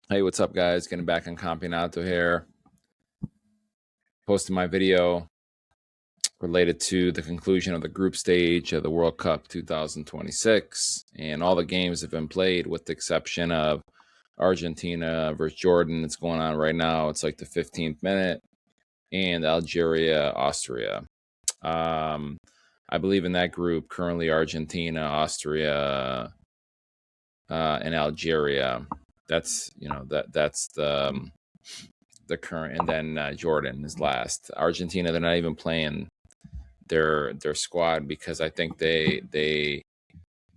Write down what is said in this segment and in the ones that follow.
Hey, what's up, guys? Getting back on Campionato here. Posting my video related to the conclusion of the group stage of the World Cup 2026. And all the games have been played with the exception of Argentina versus Jordan. It's going on right now. It's like the 15th minute. And Algeria, Austria. I believe in that group currently Argentina, Austria, and Algeria. That's that's the current, and then Jordan is last. Argentina, they're not even playing their squad because I think they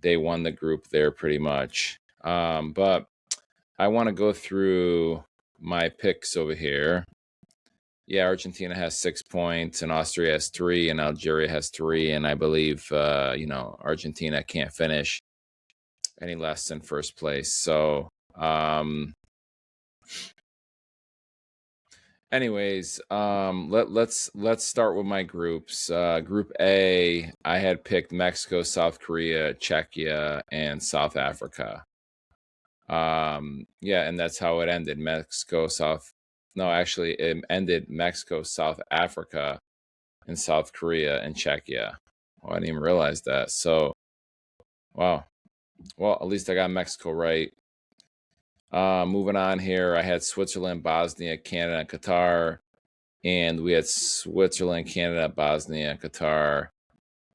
won the group there pretty much. But I want to go through my picks over here. Yeah, Argentina has 6 points, and Austria has 3, and Algeria has 3, and I believe Argentina can't finish any less than first place. So anyways, let's start with my groups. Group A, I had picked Mexico, South Korea, Czechia, and South Africa. Yeah, and that's how it ended. It ended Mexico, South Africa, and South Korea and Czechia. Oh, I didn't even realize that. So, wow. Well, at least I got Mexico right. Moving on here, I had Switzerland, Bosnia, Canada, and Qatar. And we had Switzerland, Canada, Bosnia, Qatar.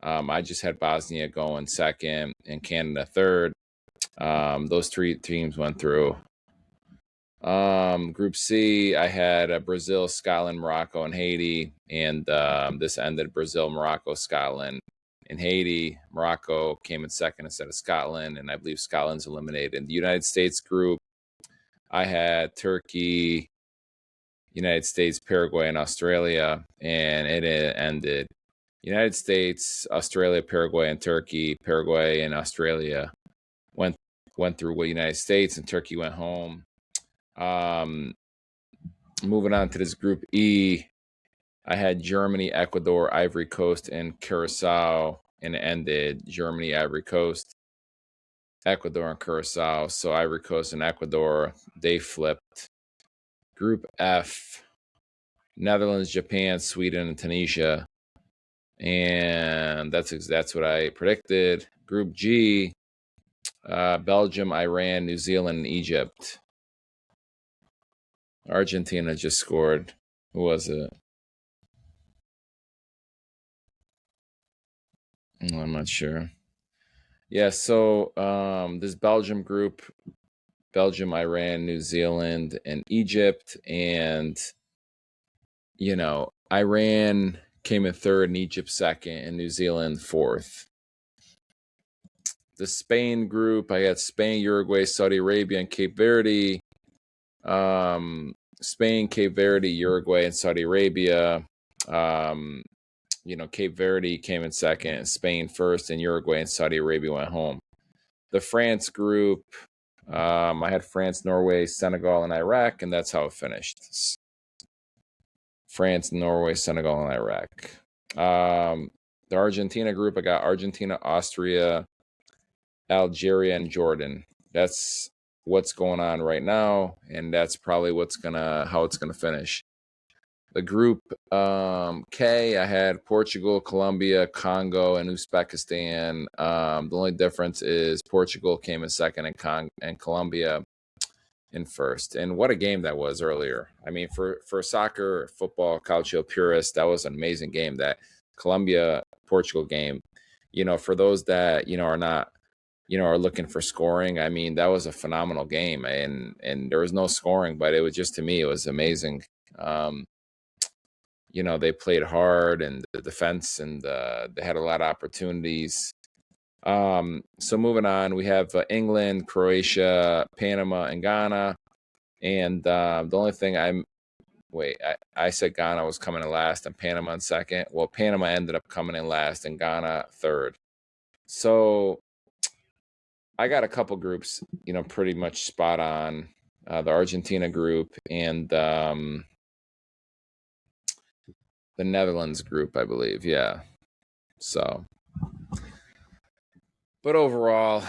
I just had Bosnia going second and Canada third. Those 3 teams went through. Group C, I had Brazil, Scotland, Morocco, and Haiti. And this ended Brazil, Morocco, Scotland, and Haiti. Morocco came in second instead of Scotland, and I believe Scotland's eliminated. In the United States group, I had Turkey, United States, Paraguay, and Australia, and it ended United States, Australia, Paraguay, and Turkey. Paraguay and Australia went through with United States, and Turkey went home. Moving on to this Group E, I had Germany, Ecuador, Ivory Coast, and Curacao, and it ended Germany, Ivory Coast, Ecuador, and Curacao. So Ivory Coast and Ecuador, they flipped. Group F, Netherlands, Japan, Sweden, and Tunisia. And that's what I predicted. Group G, Belgium, Iran, New Zealand, and Egypt. Argentina just scored. Who was it? I'm not sure. Yeah, so this Belgium group, Belgium, Iran, New Zealand, and Egypt. And, Iran came in third and Egypt second and New Zealand fourth. The Spain group, I got Spain, Uruguay, Saudi Arabia, and Cape Verde. Spain, Cape Verde, Uruguay, and Saudi Arabia. Cape Verde came in second, and Spain first, and Uruguay and Saudi Arabia went home. The France group, I had France, Norway, Senegal, and Iraq, and that's how it finished. France, Norway, Senegal, and Iraq. The Argentina group, I got Argentina, Austria, Algeria, and Jordan. That's what's going on right now, and that's probably how it's gonna finish. The group K, I had Portugal, Colombia, Congo, and Uzbekistan. The only difference is Portugal came in second, and Colombia in first. And what a game that was earlier! I mean, for soccer, football, calcio purists, that was an amazing game. That Colombia Portugal game. For those that are not are looking for scoring. I mean, that was a phenomenal game, and there was no scoring, but it was just, to me, it was amazing. They played hard, and the defense, and they had a lot of opportunities. So moving on, we have England, Croatia, Panama, and Ghana. And the only thing I said Ghana was coming in last and Panama in second. Well, Panama ended up coming in last and Ghana third. So I got a couple groups, pretty much spot on. The Argentina group and the Netherlands group, I believe. Yeah. So, but overall,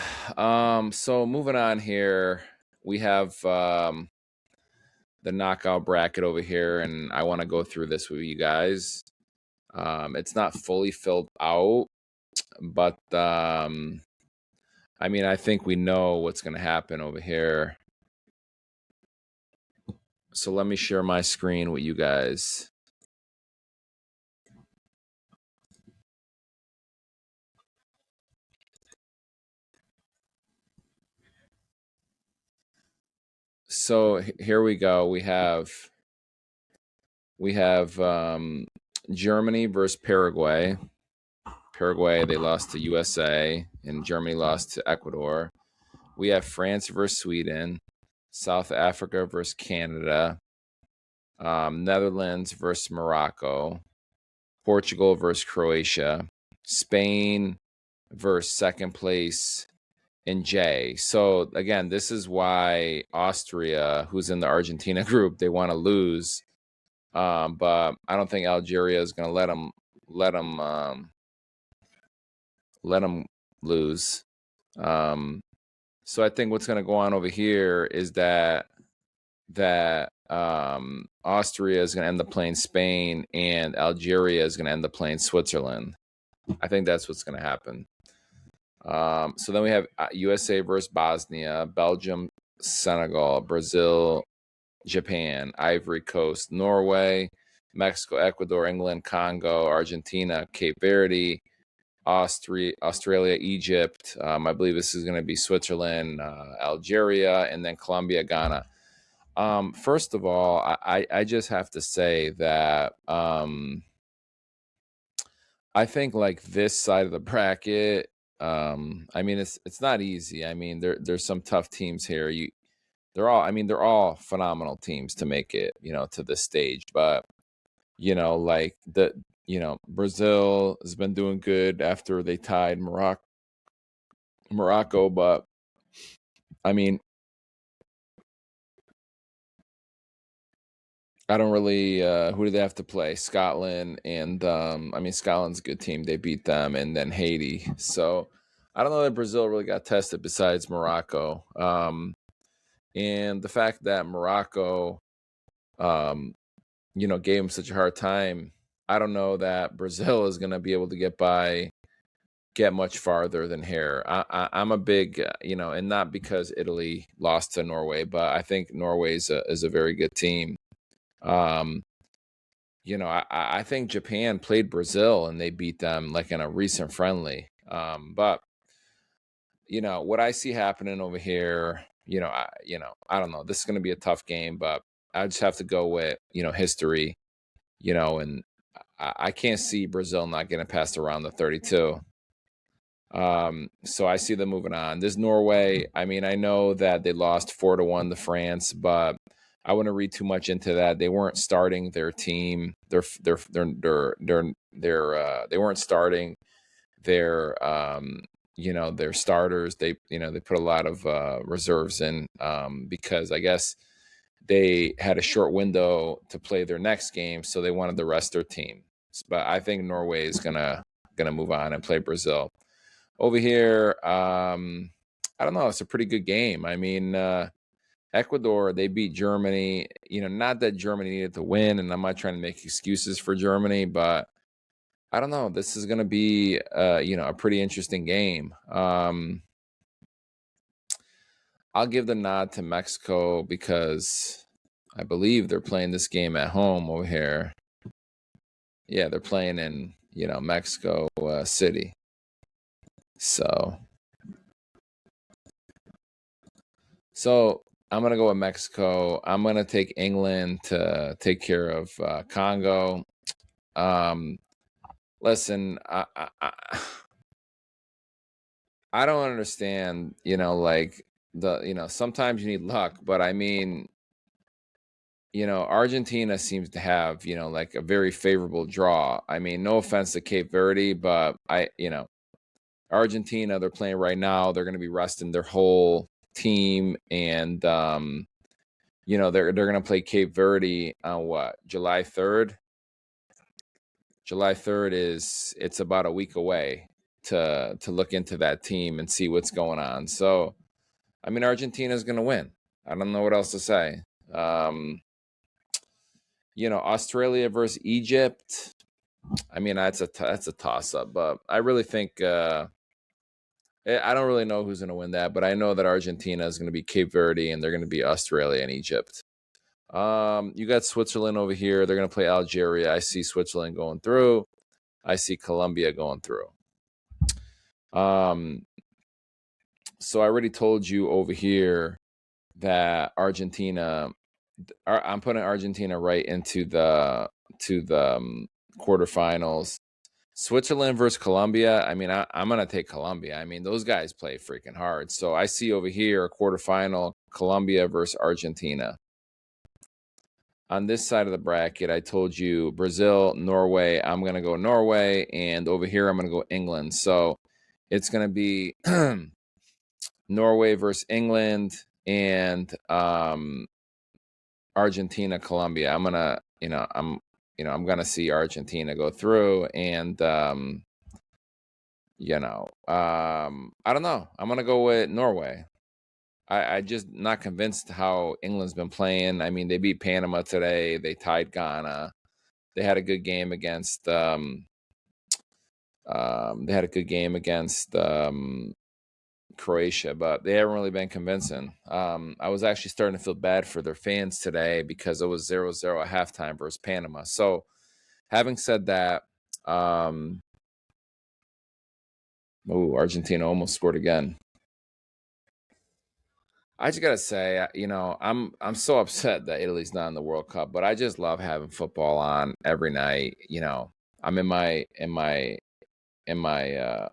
so moving on here, we have the knockout bracket over here, and I want to go through this with you guys. It's not fully filled out, but I mean, I think we know what's going to happen over here. So let me share my screen with you guys. So here we go. We have Germany versus Paraguay. Paraguay, they lost to USA, and Germany lost to Ecuador. We have France versus Sweden, South Africa versus Canada, Netherlands versus Morocco, Portugal versus Croatia, Spain versus second place in J. So again, this is why Austria, who's in the Argentina group, they want to lose. But I don't think Algeria is going to let them lose. So I think what's going to go on over here is that Austria is going to end up playing Spain, and Algeria is going to end up playing Switzerland. I think that's what's going to happen. So then we have USA versus Bosnia, Belgium, Senegal, Brazil, Japan, Ivory Coast, Norway, Mexico, Ecuador, England, Congo, Argentina, Cape Verde, Australia, Egypt. I believe this is going to be Switzerland, Algeria, and then Colombia, Ghana. First of all, I just have to say that I think like this side of the bracket, I mean it's not easy. I mean there's some tough teams here. They're all phenomenal teams to make it, to this stage. But like Brazil has been doing good after they tied Morocco, but I mean I don't really. Who do they have to play? Scotland, and I mean Scotland's a good team. They beat them, and then Haiti. So I don't know that Brazil really got tested besides Morocco. And the fact that Morocco, gave them such a hard time, I don't know that Brazil is going to be able to get much farther than here. I'm a big, and not because Italy lost to Norway, but I think Norway is a very good team. I think Japan played Brazil and they beat them like in a recent friendly. But what I see happening over here, I don't know. This is going to be a tough game, but I just have to go with history, and I can't see Brazil not getting past around the 32. So I see them moving on. This Norway, I mean, I know that they lost 4-1 to France, but I wouldn't read too much into that. They weren't starting their team. They weren't starting their their starters. They put a lot of reserves in because I guess they had a short window to play their next game, so they wanted to rest their team. But I think Norway is gonna move on and play Brazil. Over here, I don't know. It's a pretty good game. I mean, Ecuador, they beat Germany. Not that Germany needed to win, and I'm not trying to make excuses for Germany, but I don't know. This is going to be, a pretty interesting game. I'll give the nod to Mexico because I believe they're playing this game at home over here. Yeah, they're playing in, Mexico City. So I'm going to go with Mexico. I'm going to take England to take care of Congo. Listen, I don't understand, like sometimes you need luck, but I mean, Argentina seems to have, like a very favorable draw. I mean, no offense to Cape Verde, but Argentina, they're playing right now. They're going to be resting their whole team, and they're going to play Cape Verde on what, July 3rd. July 3rd it's about a week away to look into that team and see what's going on. So I mean, Argentina is going to win. I don't know what else to say. Australia versus Egypt. I mean, that's a toss up, but I really think I don't really know who's going to win that, but I know that Argentina is going to be Cape Verde and they're going to be Australia and Egypt. You got Switzerland over here. They're going to play Algeria. I see Switzerland going through. I see Colombia going through. So I already told you over here that Argentina. I'm putting Argentina right into the quarterfinals. Switzerland versus Colombia. I mean, I'm going to take Colombia. I mean, those guys play freaking hard. So I see over here a quarterfinal, Colombia versus Argentina. On this side of the bracket, I told you Brazil, Norway. I'm going to go Norway. And over here, I'm going to go England. So it's going to be Norway versus England and Argentina, Colombia. I'm going to, I'm going to see Argentina go through. And, I don't know. I'm going to go with Norway. I just not convinced how England's been playing. I mean, they beat Panama today. They tied Ghana. They had a good game against Croatia, but they haven't really been convincing. I was actually starting to feel bad for their fans today because it was 0-0 at halftime versus Panama. So, having said that, Argentina almost scored again. I just gotta say, I'm so upset that Italy's not in the World Cup, but I just love having football on every night. I'm in my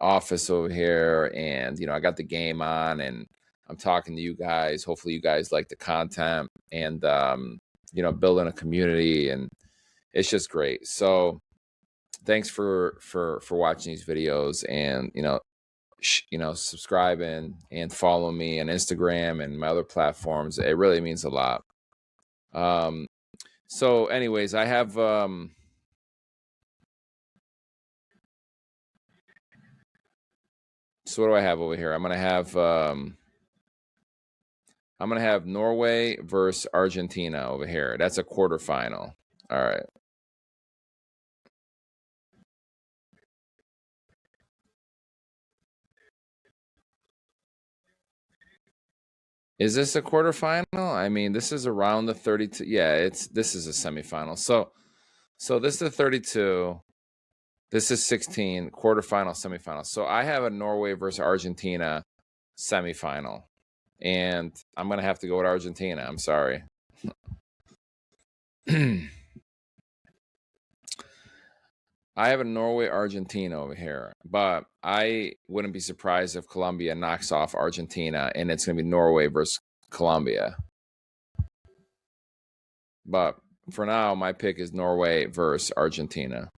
office over here, and I got the game on, and I'm talking to you guys. Hopefully, you guys like the content, and building a community, and it's just great. So, thanks for watching these videos, and subscribing and follow me on Instagram and my other platforms. It really means a lot. So anyways, I have so what do I have over here? I'm gonna have Norway versus Argentina over here. That's a quarterfinal. All right. Is this a quarterfinal? I mean, this is around the 32. Yeah, this is a semifinal. So this is the 32. This is 16, quarterfinal, semifinal. So I have a Norway versus Argentina semifinal. And I'm going to have to go with Argentina. I'm sorry. I have a Norway Argentina over here, but I wouldn't be surprised if Colombia knocks off Argentina and it's going to be Norway versus Colombia. But for now, my pick is Norway versus Argentina.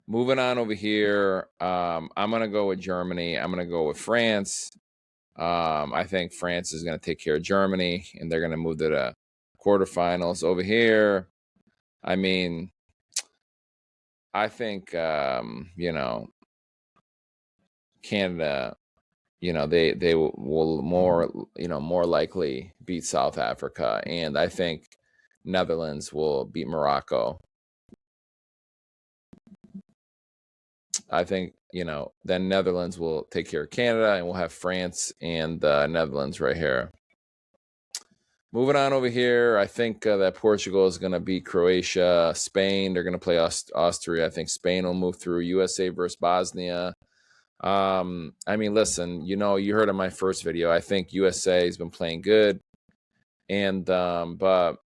Moving on over here, I'm going to go with Germany. I'm going to go with France. I think France is going to take care of Germany, and they're going to move to the quarterfinals. Over here, I mean, I think Canada, they will more likely beat South Africa, and I think Netherlands will beat Morocco. I think then Netherlands will take care of Canada, and we'll have France and Netherlands right here. Moving on over here, I think that Portugal is going to beat Croatia. Spain, they're going to play Austria. I think Spain will move through. USA versus Bosnia. I mean, listen, you heard in my first video, I think USA has been playing good. And, that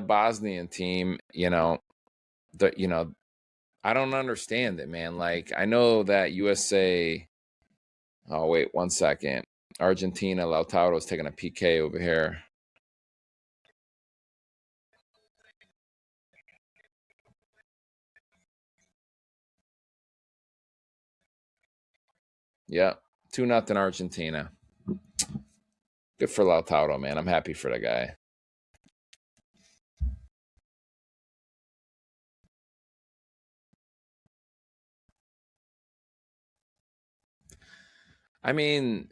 Bosnian team, I don't understand it, man. Like, I know that USA, oh, wait, 1 second. Argentina, Lautaro's taking a PK over here. Yeah, 2-0 Argentina. Good for Lautaro, man. I'm happy for the guy. I mean,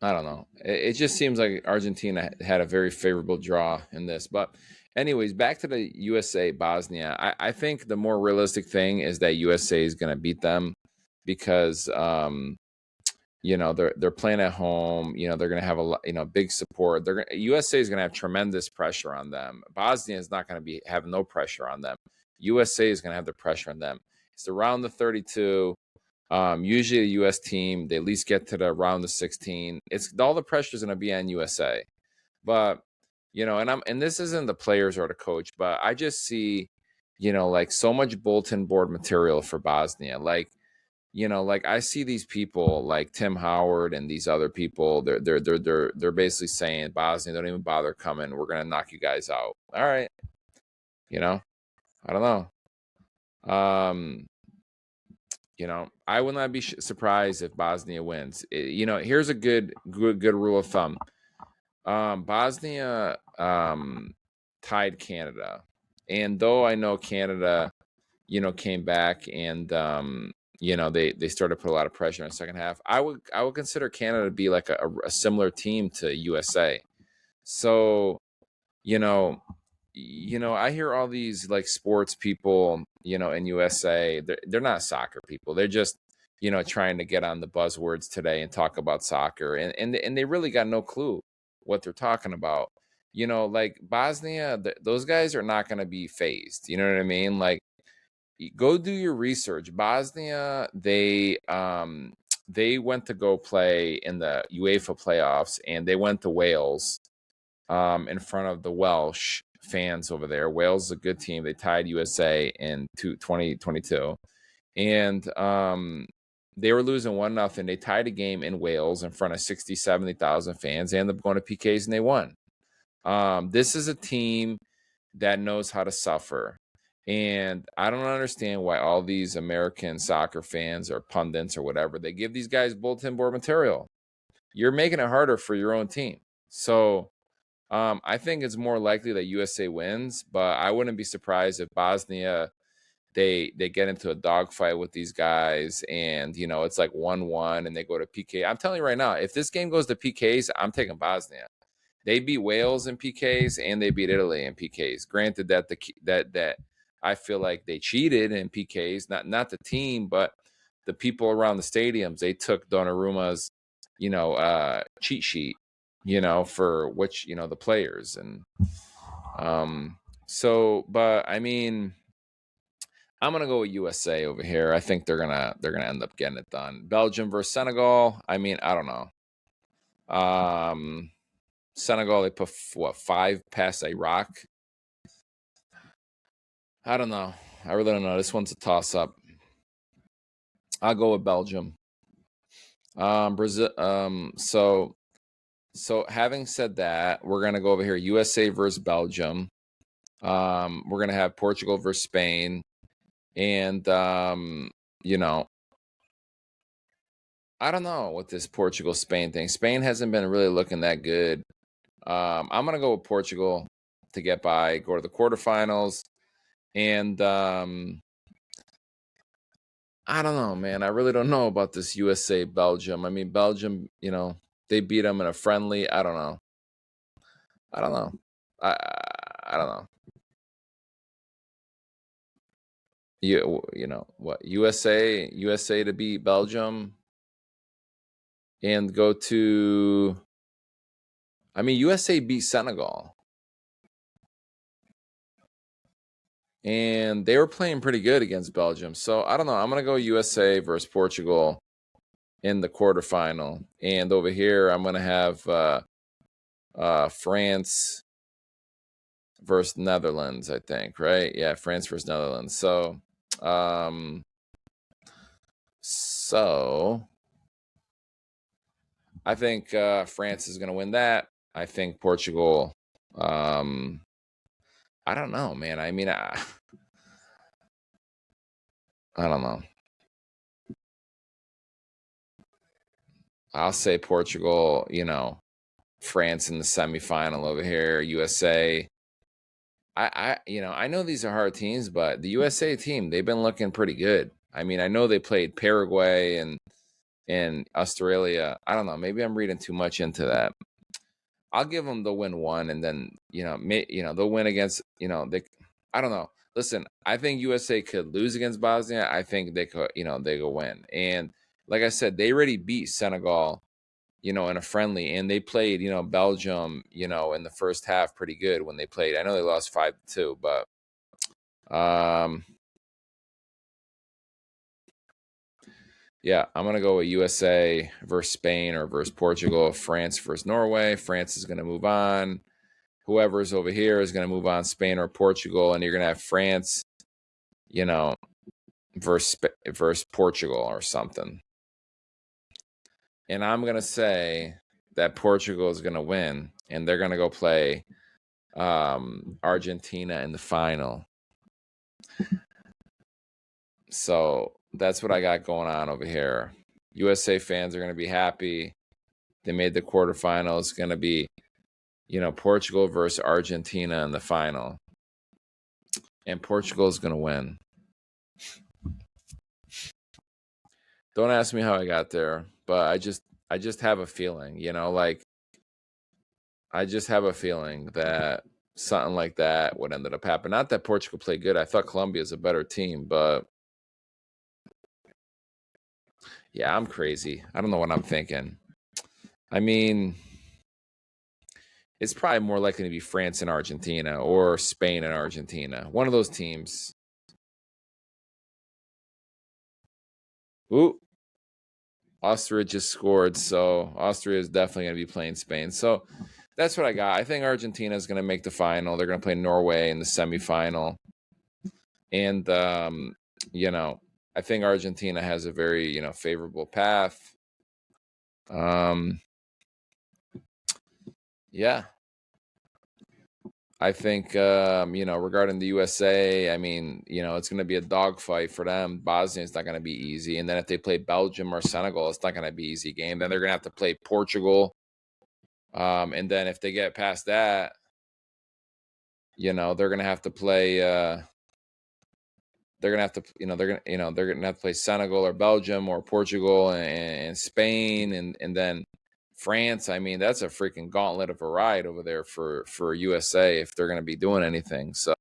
I don't know. It just seems like Argentina had a very favorable draw in this. But, anyways, back to the USA Bosnia. I think the more realistic thing is that USA is going to beat them because, they're playing at home. They're going to have big support. USA is going to have tremendous pressure on them. Bosnia is not going to have no pressure on them. USA is going to have the pressure on them. It's around the 32. Usually a U.S. team, they at least get to the round of 16. It's all the pressure is going to be on USA, but and this isn't the players or the coach, but I just see, like so much bulletin board material for Bosnia. Like I see these people like Tim Howard and these other people. They're basically saying Bosnia, don't even bother coming. We're gonna knock you guys out. All right, I don't know. I will not be surprised if Bosnia wins. Here's a good rule of thumb. Bosnia tied Canada, and though I know Canada, came back and they started to put a lot of pressure in the second half. I would consider Canada to be like a similar team to USA. So, I hear all these like sports people, in USA. They're not soccer people. They're just, trying to get on the buzzwords today and talk about soccer, and they really got no clue what they're talking about. Like Bosnia, those guys are not going to be phased. You know what I mean? Like, go do your research. Bosnia, they went to go play in the UEFA playoffs, and they went to Wales in front of the Welsh fans over there. Wales is a good team. They tied USA in 2022, and they were losing 1-0. They tied a game in Wales in front of 60, 70,000 fans. They ended up going to PKs and they won. This is a team that knows how to suffer. And I don't understand why all these American soccer fans or pundits or whatever, they give these guys bulletin board material. You're making it harder for your own team. So I think it's more likely that USA wins, but I wouldn't be surprised if Bosnia, they get into a dogfight with these guys and, it's like 1-1 and they go to PK. I'm telling you right now, if this game goes to PKs, I'm taking Bosnia. They beat Wales in PKs and they beat Italy in PKs. Granted that that I feel like they cheated in PKs, not the team, but the people around the stadiums. They took Donnarumma's, cheat sheet, for which, the players. And but I mean, I'm gonna go with USA over here. I think they're gonna end up getting it done. Belgium versus Senegal. I mean, I don't know. Senegal, they put 5 past Iraq. I don't know. I really don't know. This one's a toss-up. I'll go with Belgium. Brazil. So having said that, we're gonna go over here. USA versus Belgium. We're gonna have Portugal versus Spain, and I don't know what this Portugal Spain thing. Spain hasn't been really looking that good. I'm gonna go with Portugal to get by, go to the quarterfinals. And I don't know, man. I really don't know about this USA Belgium. I mean, Belgium, they beat them in a friendly. I don't know. I don't know. I don't know. You know what? USA to beat Belgium and go to. I mean, USA beat Senegal. And they were playing pretty good against Belgium. So I don't know. I'm going to go USA versus Portugal in the quarterfinal. And over here, I'm going to have France versus Netherlands, I think, right? Yeah, France versus Netherlands. So I think France is going to win that. I think Portugal, I don't know, man. I mean, I don't know. I'll say Portugal, France in the semifinal over here, USA. I know these are hard teams, but the USA team, they've been looking pretty good. I mean, I know they played Paraguay and And Australia, I don't know. Maybe I'm reading too much into that. I'll give them the win one, and then they'll win against they. I don't know. Listen, I think USA could lose against Bosnia. I think they could they could win. And like I said, they already beat Senegal, in a friendly, and they played Belgium in the first half pretty good when they played. I know they lost 5-2, but yeah, I'm gonna go with USA versus Spain or versus Portugal. France versus Norway. France is gonna move on. Whoever's over here is going to move on, Spain or Portugal, and you're going to have France, versus Portugal or something. And I'm going to say that Portugal is going to win, and they're going to go play Argentina in the final. So that's what I got going on over here. USA fans are going to be happy. They made the quarterfinals. It's going to be Portugal versus Argentina in the final. And Portugal is going to win. Don't ask me how I got there, but I just have a feeling, I just have a feeling that something like that would end up happening. Not that Portugal played good. I thought Colombia is a better team, but yeah, I'm crazy. I don't know what I'm thinking. I mean, it's probably more likely to be France and Argentina or Spain and Argentina. One of those teams. Ooh, Austria just scored, so Austria is definitely going to be playing Spain. So that's what I got. I think Argentina is going to make the final. They're going to play Norway in the semifinal. And, I think Argentina has a very, favorable path. Yeah. I think, regarding the USA, I mean, it's going to be a dogfight for them. Bosnia is not going to be easy. And then if they play Belgium or Senegal, it's not going to be an easy game. Then they're going to have to play Portugal. And then if they get past that, they're going to have to play, they're going to have to, they're going to have to play Senegal or Belgium or Portugal and Spain. And then France. I mean, that's a freaking gauntlet of a ride over there for USA if they're going to be doing anything. So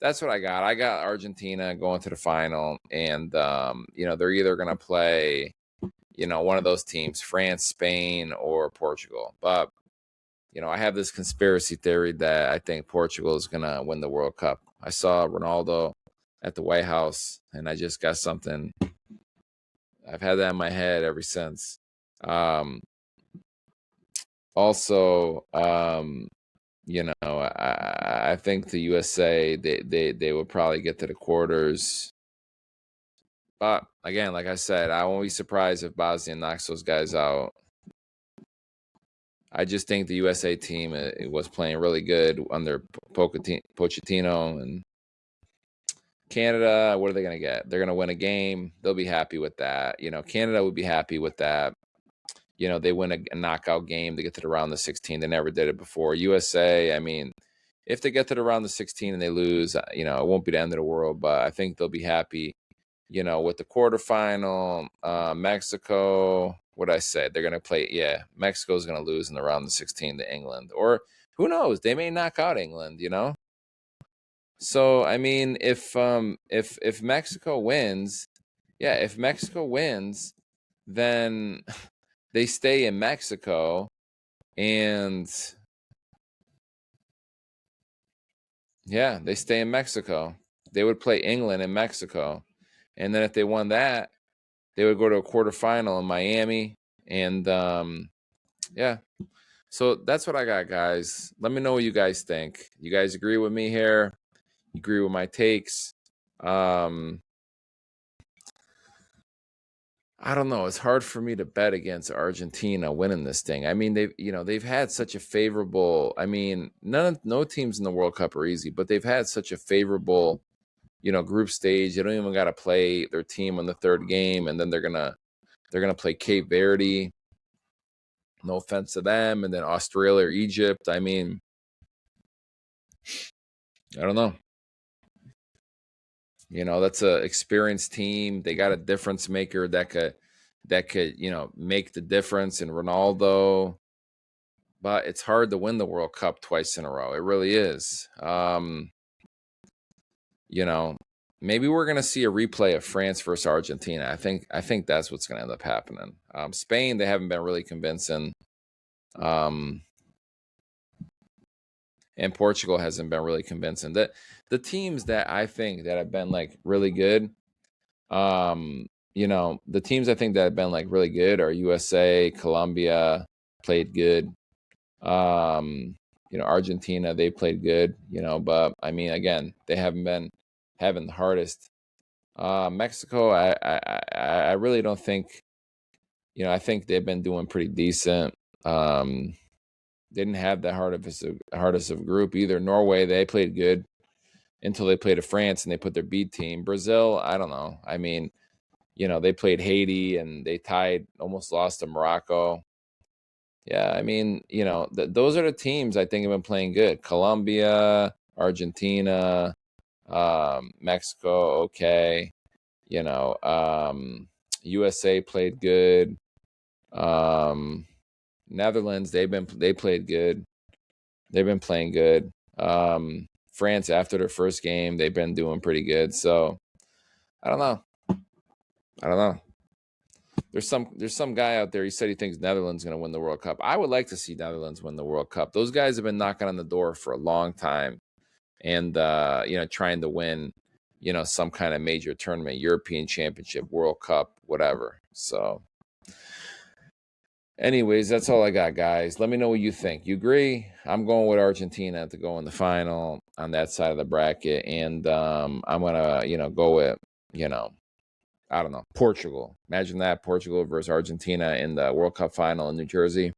that's what I got. I got Argentina going to the final, and they're either going to play, one of those teams, France, Spain, or Portugal. But I have this conspiracy theory that I think Portugal is going to win the World Cup. I saw Ronaldo at the White House, and I just got something. I've had that in my head ever since. Also, I think the USA they would probably get to the quarters. But again, like I said, I won't be surprised if Bosnia knocks those guys out. I just think the USA team it was playing really good under Pochettino, and Canada. What are they going to get? They're going to win a game. They'll be happy with that. Canada would be happy with that. They win a knockout game to get to the round of 16. They never did it before. USA, I mean, if they get to the round of 16 and they lose, it won't be the end of the world, but I think they'll be happy, with the quarterfinal. Mexico, what I said, they're going to play. Yeah, Mexico's going to lose in the round of 16 to England. Or who knows? They may knock out England, So, I mean, if Mexico wins, yeah, if Mexico wins, then they stay in Mexico, and yeah, they stay in Mexico. They would play England in Mexico. And then if they won that, they would go to a quarterfinal in Miami. And yeah. So that's what I got, guys. Let me know what you guys think. You guys agree with me here? You agree with my takes? I don't know. It's hard for me to bet against Argentina winning this thing. I mean, they've had such a favorable. I mean, no teams in the World Cup are easy, but they've had such a favorable, group stage. They don't even got to play their team on the third game, and then they're gonna play Cape Verde. No offense to them, and then Australia or Egypt. I mean, I don't know. That's a experienced team. They got a difference maker that could that could, make the difference in Ronaldo. But it's hard to win the World Cup twice in a row. It really is. Maybe we're going to see a replay of France versus Argentina. I think that's what's going to end up happening. Spain, they haven't been really convincing. And Portugal hasn't been really convincing. The teams that I think that have been like really good, the teams I think that have been like really good are USA, Colombia, played good. Argentina, they played good, but I mean, again, they haven't been having the hardest. Mexico, I really don't think, I think they've been doing pretty decent. Didn't have the hardest of group either. Norway, they played good until they played France and they put their B team. Brazil, I don't know. I mean, they played Haiti and they tied, almost lost to Morocco. Yeah, I mean, those are the teams I think have been playing good. Colombia, Argentina, Mexico, okay. USA played good. Netherlands, they played good. They've been playing good. France, after their first game, they've been doing pretty good. So I don't know. There's some guy out there. He said he thinks Netherlands is going to win the World Cup. I would like to see Netherlands win the World Cup. Those guys have been knocking on the door for a long time, and trying to win, some kind of major tournament, European Championship, World Cup, whatever. So, anyways, that's all I got, guys. Let me know what you think. You agree? I'm going with Argentina to go in the final on that side of the bracket, and I'm gonna, go with, I don't know, Portugal. Imagine that, Portugal versus Argentina in the World Cup final in New Jersey.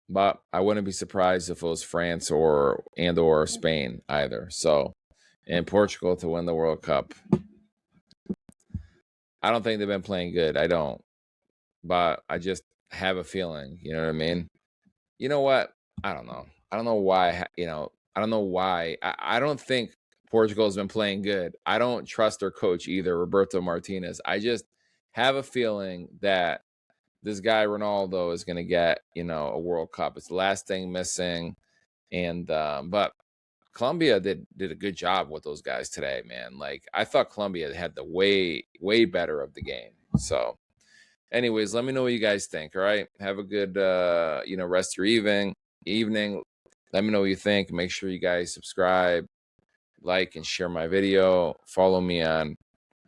But I wouldn't be surprised if it was France or Spain either. So, and Portugal to win the World Cup. I don't think they've been playing good. I don't. But I just have a feeling, you know what I mean? You know what? I don't know. I don't know why, I don't know why. I don't think Portugal has been playing good. I don't trust their coach either, Roberto Martinez. I just have a feeling that this guy Ronaldo is going to get, a World Cup. It's the last thing missing. And but Colombia did a good job with those guys today, man. Like, I thought Colombia had the way better of the game. So, anyways, let me know what you guys think. All right, have a good rest of your evening. Let me know what you think. Make sure you guys subscribe, like, and share my video. Follow me on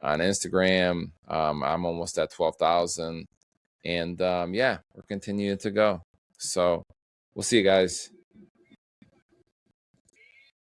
Instagram. I'm almost at 12,000, and we're continuing to go. So we'll see you guys.